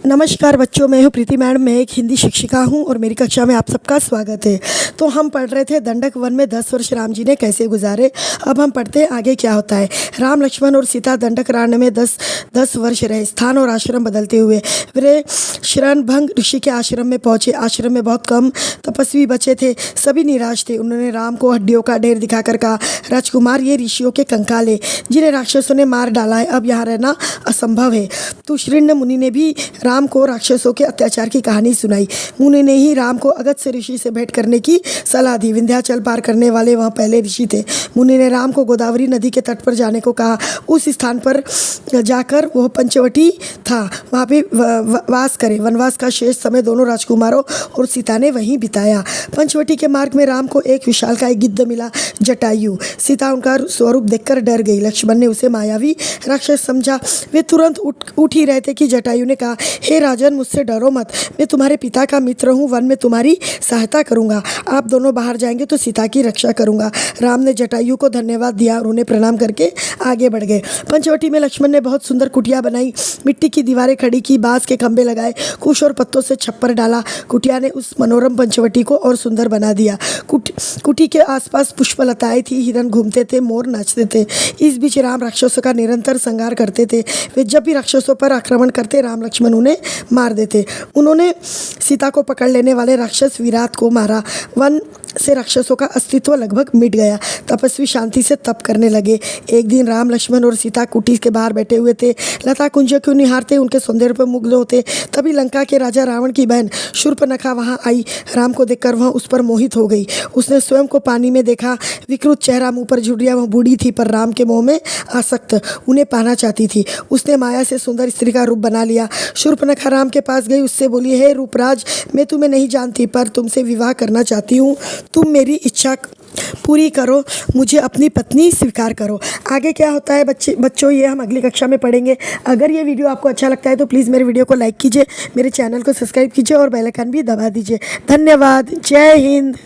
नमस्कार बच्चों, मैं हूँ प्रीति मैडम। मैं एक हिंदी शिक्षिका हूँ और मेरी कक्षा में आप सबका स्वागत है। तो हम पढ़ रहे थे दंडक वन में 10 वर्ष राम जी ने कैसे गुजारे। अब हम पढ़ते हैं आगे क्या होता है। राम लक्ष्मण और सीता दंडकारण्य में 10 वर्ष रहे। स्थान और आश्रम बदलते हुए वे शरणभंग ऋषि के आश्रम में पहुँचे। आश्रम में बहुत कम तपस्वी बचे थे, सभी निराश थे। उन्होंने राम को हड्डियों का ढेर दिखाकर कहा, राजकुमार, ये ऋषियों के कंकाल है जिन्हें राक्षसों ने मार डाला है। अब यहाँ रहना असंभव है। तुषऋण मुनि ने भी राम को राक्षसों के अत्याचार की कहानी सुनाई। मुनि ने ही राम को अगस्त्य ऋषि से भेंट करने की सलाह दी। विंध्याचल पार करने वाले वह पहले ऋषि थे। मुनि ने राम को गोदावरी नदी के तट पर जाने को कहा। उस स्थान पर जाकर वह पंचवटी था, वहाँ पे वास करे। वनवास का शेष समय दोनों राजकुमारों और सीता ने वहीं बिताया। पंचवटी के मार्ग में राम को एक विशालकाय गिद्ध मिला, जटायु। सीता उनका स्वरूप देखकर डर गई। लक्ष्मण ने उसे मायावी राक्षस समझा। वे तुरंत उठ ही रहे थे कि जटायु ने कहा, हे राजन, मुझसे डरो मत, मैं तुम्हारे पिता का मित्र हूँ, वन में तुम्हारी सहायता करूँगा। आप दोनों बाहर जाएंगे तो सीता की रक्षा करूँगा। राम ने जटायु को धन्यवाद दिया और उन्हें प्रणाम करके आगे बढ़ गए। पंचवटी में लक्ष्मण ने बहुत सुंदर कुटिया बनाई, मिट्टी की दीवारें खड़ी की, बांस के खंभे लगाए, कुश और पत्तों से छप्पर डाला। कुटिया ने उस मनोरम पंचवटी को और सुंदर बना दिया। कुटी के आसपास पुष्पलताएं थी, हिरन घूमते थे, मोर नाचते थे। इस बीच राम राक्षसों का निरंतर संहार करते थे। वे जब भी राक्षसों पर आक्रमण करते, राम लक्ष्मण उन्हें मार देते। उन्होंने सीता को पकड़ लेने वाले राक्षस विराट को मारा। वन से राक्षसों का अस्तित्व लगभग मिट गया। तपस्वी शांति से तप करने लगे। एक दिन राम लक्ष्मण और सीता कुटी के बाहर बैठे हुए थे। लता कुंज को निहारते, उनके सौंदर्य पर मुग्ध होते। तभी लंका के राजा रावण की बहन शूर्पणखा वहां आई। राम को देखकर वह उस पर मोहित हो गई। उसने स्वयं को पानी में देखा, विकृत चेहरा, मुंह पर झुर्रियां। वह बूढ़ी थी पर राम के मोह में आसक्त, उन्हें पाना चाहती थी। उसने माया से सुंदर स्त्री का रूप बना लिया। शूर्पणखा राम के पास गई, उससे बोली, हे रूपराज, मैं तुम्हें नहीं जानती पर तुमसे विवाह करना चाहती हूँ। तुम मेरी इच्छा पूरी करो, मुझे अपनी पत्नी स्वीकार करो। आगे क्या होता है बच्चों, ये हम अगली कक्षा में पढ़ेंगे। अगर ये वीडियो आपको अच्छा लगता है तो प्लीज़ मेरे वीडियो को लाइक कीजिए, मेरे चैनल को सब्सक्राइब कीजिए और बेल आइकन भी दबा दीजिए। धन्यवाद। जय हिंद।